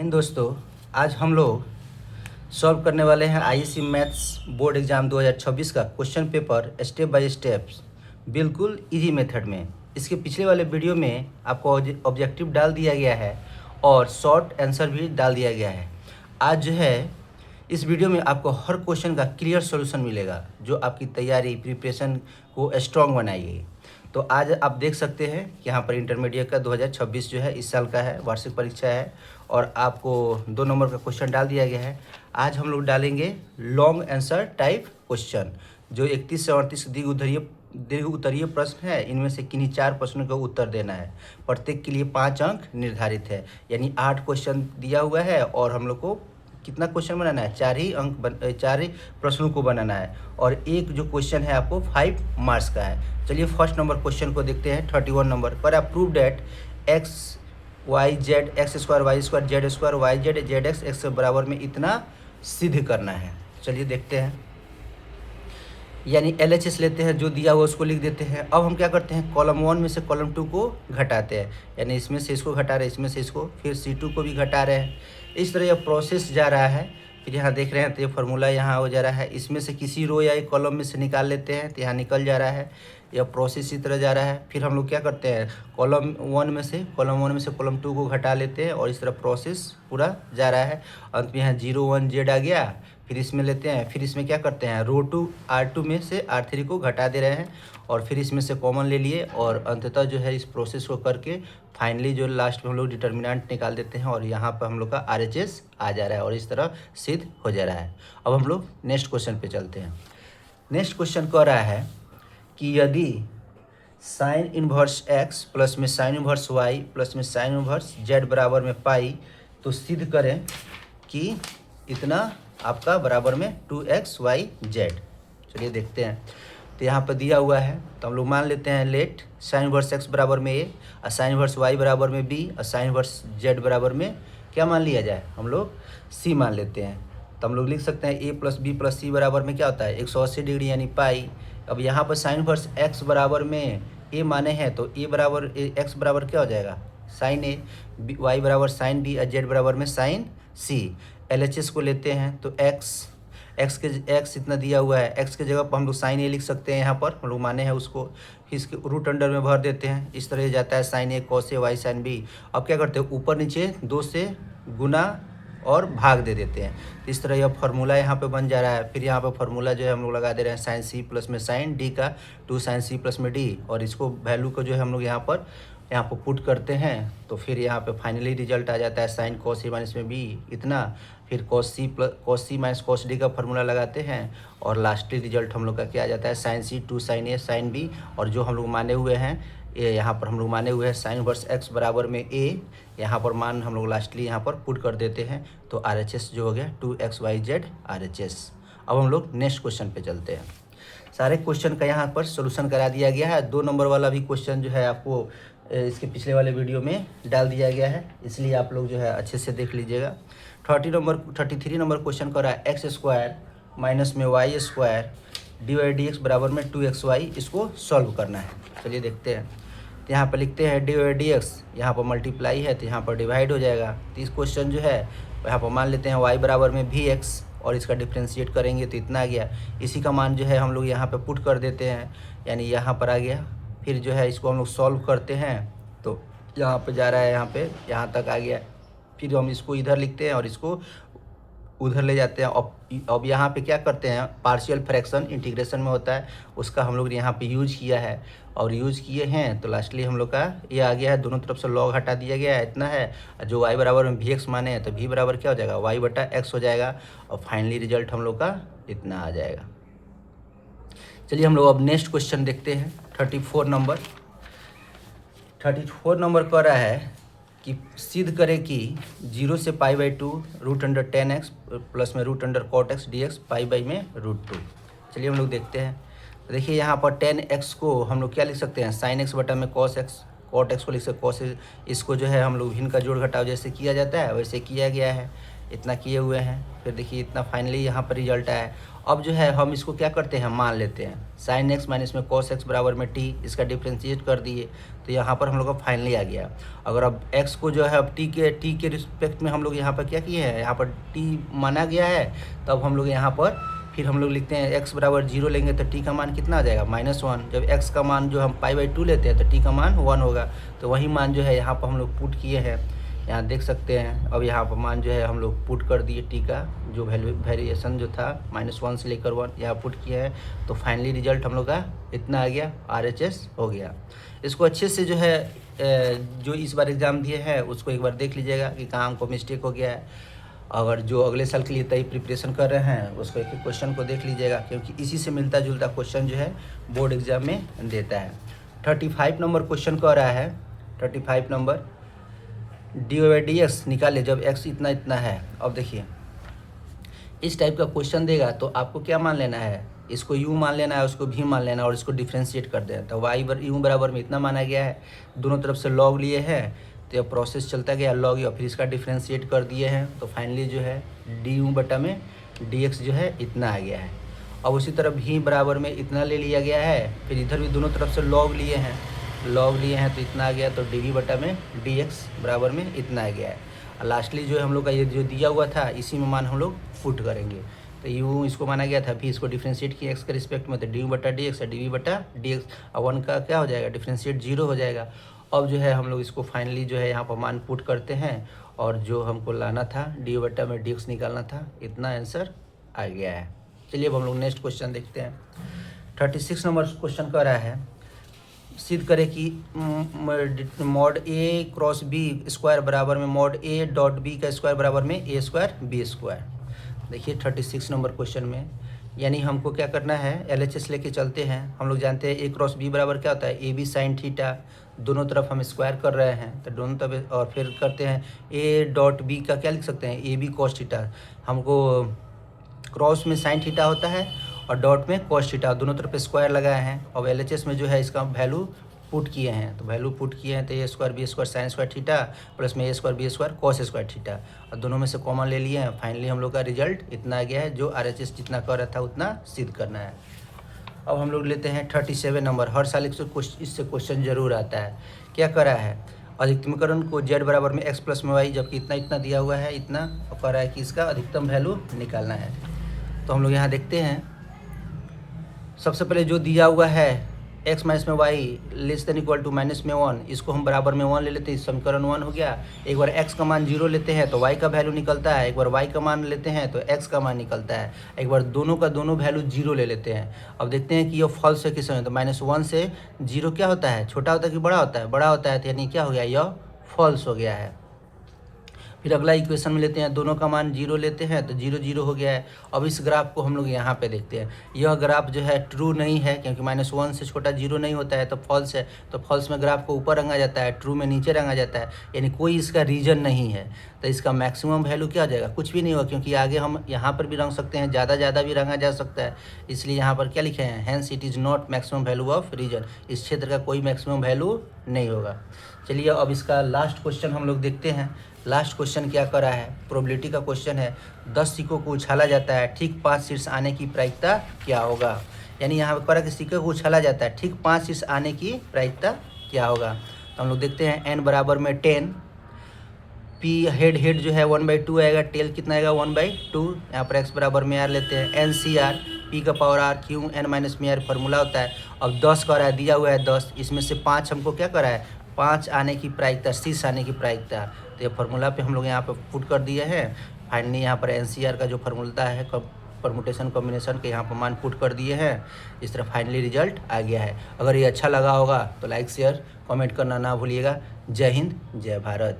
हिंद दोस्तों, आज हम लोग सॉल्व करने वाले हैं आईएससी मैथ्स बोर्ड एग्जाम 2026 का question paper step by steps, बिल्कुल इजी मेथड में। इसके पिछले वाले वीडियो में आपको ऑब्जेक्टिव डाल दिया गया है और शॉर्ट आंसर भी डाल दिया गया है। आज जो है इस वीडियो में आपको हर क्वेश्चन का क्लियर सॉल्यूशन मिलेगा, जो आपकी तैयारी प्रिपरेशन को स्ट्रॉन्ग बनाएगी। तो आज आप देख सकते हैं कि यहाँ पर इंटरमीडिएट का 2026 जो है इस साल का है, वार्षिक परीक्षा है और आपको 2 नंबर का क्वेश्चन डाल दिया गया है। आज हम लोग डालेंगे लॉन्ग आंसर टाइप क्वेश्चन, जो 31 से 38 दीर्घ उत्तरीय प्रश्न है। इनमें से किन्हीं 4 प्रश्नों का उत्तर देना है। प्रत्येक के लिए 5 अंक निर्धारित है, यानी 8 क्वेश्चन दिया हुआ है और हम लोग को कितना क्वेश्चन बनाना है, 4 ही प्रश्नों को बनाना है और एक जो क्वेश्चन है आपको 5 मार्क्स का है। चलिए फर्स्ट नंबर क्वेश्चन को देखते हैं। 31 नंबर पर आप prove that X Y Z X square Y square Z square Y Z Z X X के बराबर में इतना सिद्ध करना है। चलिए देखते हैं, यानी LHS लेते हैं, जो दिया हुआ उसको लिख देते हैं। अब हम क्या करते हैं, कॉलम 1 में से कॉलम 2 को घटाते हैं, यानी इसमें से इसको घटा रहे हैं, इसमें से इसको, फिर C2 को भी घटा रहे हैं। इस तरह यह प्रोसेस जा रहा है। फिर यहाँ देख रहे हैं तो ये फार्मूला यहाँ हो जा रहा है। इसमें से किसी रो या एक कॉलम में से निकाल लेते हैं तो यहाँ निकल जा रहा है। यह प्रोसेस इसी तरह जा रहा है। फिर हम लोग क्या करते हैं, कॉलम 1 में से कॉलम 2 को घटा लेते हैं और इस तरह प्रोसेस पूरा जा रहा है। अंत में यहाँ 0 1 Z आ गया। फिर इसमें लेते हैं, फिर इसमें क्या करते हैं, रो 2 R2 में से R3 को घटा दे रहे हैं और फिर इसमें से कॉमन ले लिए और अंततः जो है इस प्रोसेस को करके फाइनली जो लास्ट में हम लोग डिटर्मिनेंट निकाल देते हैं और यहाँ पर हम लोग का RHS आ जा रहा है और इस तरह सिद्ध हो जा रहा है। अब हम लोग नेक्स्ट क्वेश्चन पे चलते हैं। नेक्स्ट क्वेश्चन कह रहा है कि यदि साइन इन्वर्स x प्लस में साइन इन्वर्स y प्लस में साइन इन्वर्स z बराबर में पाई, तो सिद्ध करें कि इतना आपका बराबर में 2xyz। चलिए देखते हैं। तो यहाँ पर दिया हुआ है तो हम लोग मान लेते हैं लेट साइन इन्वर्स x बराबर में a और साइन इन्वर्स y बराबर में b और साइन इन्वर्स z बराबर में क्या मान लिया जाए, हम लोग c मान लेते हैं। तो हम लोग लिख सकते हैं a plus b plus c बराबर में क्या होता है 180 डिग्री यानी पाई। अब यहाँ पर साइन इन्वर्स x बराबर में a माने हैं तो a बराबर x बराबर क्या हो जाएगा साइन a, y बराबर साइन b और z बराबर में साइन c। LHS को लेते हैं तो x इतना दिया हुआ है, x के जगह पर हम लोग साइन a लिख सकते हैं। यहाँ पर हम लोग माने हैं उसको, फिर इसके रूट अंडर में भर देते हैं। इस तरह जाता है sine a cos a y sine b। अब क्या करते हैं, ऊपर नीचे 2 से गुना और भाग दे देते हैं। इस तरह यह फार्मूला यहाँ पे बन जा रहा है। फिर यहाँ पे फार्मूला जो है हम लोग लगा दे रहे हैं साइन c प्लस में साइन d का 2 साइन c प्लस में d, और इसको वैल्यू को जो है हम लोग यहाँ पर पुट करते हैं तो फिर यहाँ पे फाइनली रिजल्ट आ जाता है साइन cos a माइनस में b इतना। फिर cos c minus cos d का फार्मूला लगाते हैं और लास्टली रिजल्ट हम लोग का क्या आ जाता है sine c 2 sine a sine b, और जो हम लोग माने हुए हैं यहाँ पर हम लोग माने हुए हैं साइन वर्स x बराबर में a, यहाँ पर मान हम लोग लास्टली यहाँ पर पुट कर देते हैं तो RHS जो हो गया 2xyz RHS। अब हम लोग नेक्स्ट क्वेश्चन पे चलते हैं। सारे क्वेश्चन का यहाँ पर सोल्यूशन करा दिया गया है। 2 नंबर वाला भी क्वेश्चन जो है आपको इसके पिछले वाले वीडियो में डाल दिया गया है, इसलिए आप लोग जो है अच्छे से देख लीजिएगा। 33 नंबर क्वेश्चन कर रहा है एक्स स्क्वायर माइनस में वाई स्क्वायर dy/dx बराबर में 2xy, इसको सॉल्व करना है। चलिए देखते हैं। तो यहाँ पर लिखते हैं dy/dx, यहाँ पर मल्टीप्लाई है तो यहाँ पर डिवाइड हो जाएगा। तो इस क्वेश्चन जो है यहाँ पर मान लेते हैं y बराबर में vx और इसका डिफ्रेंशिएट करेंगे तो इतना आ गया। इसी का मान जो है हम लोग यहाँ पे पुट कर देते हैं, यानी यहाँ पर आ गया। फिर जो है इसको हम लोग सॉल्व करते हैं तो यहाँ पे जा रहा है, यहाँ तक आ गया। फिर हम इसको इधर लिखते हैं और इसको उधर ले जाते हैं। अब यहाँ पे क्या करते हैं, पार्शियल फ्रैक्शन इंटीग्रेशन में होता है, उसका हम लोग यहाँ पे यूज किया है और यूज किए हैं तो लास्टली हम लोग का ये आ गया है। दोनों तरफ से लॉग हटा दिया गया है, इतना है। जो y बराबर में vx माने हैं तो v बराबर क्या हो जाएगा y बटा x हो जाएगा और फाइनली रिजल्ट हम लोग का इतना आ जाएगा। चलिए हम लोग अब नेक्स्ट क्वेश्चन देखते हैं। 34 नंबर कह रहा है कि सिद्ध करें कि 0 से π/2 रूट अंडर 10x प्लस में root under cot x dx π/2 में √2। चलिए हम लोग देखते हैं। तो देखिए यहाँ पर 10x को हम लोग क्या लिख सकते हैं साइन x बटा में cos x, cot x को लिख सकते cos, इसको जो है हम लोग भिन्न का जोड़ घटाव जैसे किया जाता है वैसे किया गया है। इतना किए हुए हैं। फिर देखिए इतना फाइनली यहाँ पर रिजल्ट आया है। अब जो है हम इसको क्या करते हैं, मान लेते हैं sin x माइनस में cos x बराबर में t, इसका डिफ्रेंशिएट कर दिए तो यहाँ पर हम लोग का फाइनली आ गया। अगर अब x को जो है अब t के रिस्पेक्ट में हम लोग यहाँ पर क्या किए हैं, यहाँ पर t माना गया है, तब हम लोग यहाँ पर फिर हम लोग लिखते हैं x बराबर 0 लेंगे तो t का मान कितना आ जाएगा, -1। जब x का मान जो हम π/2 लेते हैं तो t का मान 1 होगा। तो वही मान जो है यहाँ पर हम लोग पुट किए हैं, यहाँ देख सकते हैं। अब यहाँ पर मान जो है हम लोग पुट कर दिए, टी का जो वेरिएशन जो था -1 से लेकर 1 यहाँ पुट किया है। तो फाइनली रिजल्ट हम लोग का इतना आ गया, RHS हो गया। इसको अच्छे से जो है जो इस बार एग्ज़ाम दिए हैं उसको एक बार देख लीजिएगा कि कहाँ हमको मिस्टेक हो गया है। अगर जो अगले साल के लिए तय प्रिपरेशन कर रहे हैं उसको एक क्वेश्चन को देख लीजिएगा, क्योंकि इसी से मिलता जुलता क्वेश्चन जो है बोर्ड एग्ज़ाम में देता है। 35 नंबर क्वेश्चन कह रहा है, 35 नंबर dy/dx निकाले जब x इतना इतना है। अब देखिए इस टाइप का क्वेश्चन देगा तो आपको क्या मान लेना है, इसको u मान लेना है, उसको v मान लेना है और इसको डिफ्रेंशिएट कर देना। तो u बराबर में इतना माना गया है, दोनों तरफ से log लिए हैं तो यह प्रोसेस चलता गया log और फिर इसका डिफ्रेंशिएट कर दिए हैं। तो फाइनली जो है du बटा में dx जो है इतना आ गया है। अब उसी तरह v बराबर में इतना ले लिया गया है, फिर इधर भी दोनों तरफ से log लिए हैं तो इतना आ गया। तो dv बटा में dx बराबर में इतना आ गया है। और लास्टली जो है हम लोग का ये जो दिया हुआ था इसी में मान हम लोग पुट करेंगे। तो u इसको माना गया था, फिर इसको डिफ्रेंशिएट किया x के रिस्पेक्ट में, तो du बटा dx और dv बटा dx और 1 का क्या हो जाएगा, डिफ्रेंशिएट 0 हो जाएगा। अब जो है हम लोग इसको फाइनली जो है यहाँ पर मान पुट करते हैं और जो हमको लाना था du बटा में dx निकालना था, इतना आंसर आ गया है। चलिए अब हम लोग नेक्स्ट क्वेश्चन देखते हैं। 36 नंबर क्वेश्चन कह रहा है, सिद्ध करें कि mod a cross b square बराबर में मॉड a डॉट b का स्क्वायर बराबर में a स्क्वायर b स्क्वायर। देखिए 36 नंबर क्वेश्चन में यानी हमको क्या करना है, LHS लेके चलते हैं। हम लोग जानते हैं a क्रॉस b बराबर क्या होता है, ab साइन थीटा। दोनों तरफ हम स्क्वायर कर रहे हैं तो दोनों तरफ, और फिर करते हैं a डॉट b का क्या लिख सकते हैं, ab कॉस थीटा। हमको क्रॉस में साइन थीटा होता है और डॉट में कॉस थीटा, दोनों तरफ स्क्वायर लगाए हैं। अब LHS में जो है इसका वैल्यू पुट किए हैं, तो वैल्यू पुट किए हैं तो a square b square sine square theta plus में a square b square cos square theta, और दोनों में से कॉमन ले लिए हैं। फाइनली हम लोग का रिजल्ट इतना आ गया है, जो RHS जितना कर रहा था उतना सिद्ध करना है। अब हम लोग लेते हैं 37 नंबर। हर साल इससे क्वेश्चन जरूर आता है। क्या करा है, अधिकतमीकरण को z बराबर में x प्लस में y, जबकि इतना इतना दिया हुआ है इतना, और कह रहा है कि इसका अधिकतम वैल्यू निकालना है। तो हम लोग यहाँ देखते हैं, सबसे पहले जो दिया हुआ है x माइनस में y less than equal to minus में 1, इसको हम बराबर में 1 ले लेते हैं, समीकरण 1 हो गया। एक बार x का मान 0 लेते हैं तो y का वैल्यू निकलता है, एक बार y का मान लेते हैं तो x का मान निकलता है, एक बार दोनों का दोनों वैल्यू 0 ले लेते हैं। अब देखते हैं कि ये फॉल्स है किस समय, तो -1 से 0 क्या होता है, छोटा होता है कि बड़ा होता है, बड़ा होता है, तो यानी क्या हो गया, यह फॉल्स हो गया है। फिर अगला इक्वेशन में लेते हैं, दोनों का मान 0 लेते हैं तो 0 0 हो गया है। अब इस ग्राफ को हम लोग यहाँ पे देखते हैं, यह ग्राफ जो है ट्रू नहीं है, क्योंकि -1 से छोटा 0 नहीं होता है, तो फॉल्स है। तो फॉल्स में ग्राफ को ऊपर रंगा जाता है, ट्रू में नीचे रंगा जाता है, यानी कोई इसका रीजन नहीं है। तो इसका मैक्सिमम वैल्यू क्या हो जाएगा, कुछ भी नहीं होगा, क्योंकि आगे हम यहाँ पर भी रंग सकते हैं, ज़्यादा भी रंगा जा सकता है। इसलिए यहाँ पर क्या लिखे हैं, hence it is not maximum value of region, इस क्षेत्र का कोई मैक्सिमम वैल्यू नहीं होगा। चलिए अब इसका लास्ट क्वेश्चन हम लोग देखते हैं। लास्ट क्वेश्चन क्या करा है, प्रोबेबिलिटी का क्वेश्चन है। 10 सिक्कों को उछाला जाता है, ठीक 5 शीर्ष आने की प्रायिकता क्या होगा। यानी यहाँ पर करा कि सिक्के को उछाला जाता है, ठीक 5 शीर्ष आने की प्रायिकता क्या होगा। तो हम लोग देखते हैं, n बराबर में 10, p हेड जो है 1/2 आएगा, टेल कितना आएगा 1/2। यहाँ पर x बराबर में r लेते हैं, NCR p का पावर r क्यों n माइनस में r फार्मूला होता है। अब 10 करा है, दिया हुआ है 10, इसमें से 5 हमको क्या करा है, 5 आने की प्रायिकता, शीर्ष आने की प्रायिकता। तो ये फार्मूला पे हम लोग यहाँ पे पुट कर दिए हैं। फाइनली यहाँ पर NCR का जो फार्मूला है परमुटेशन कॉम्बिनेशन के यहाँ पर मान पुट कर दिए हैं। इस तरह फाइनली रिजल्ट आ गया है। अगर ये अच्छा लगा होगा तो लाइक शेयर कमेंट करना ना भूलिएगा। जय हिंद, जय भारत।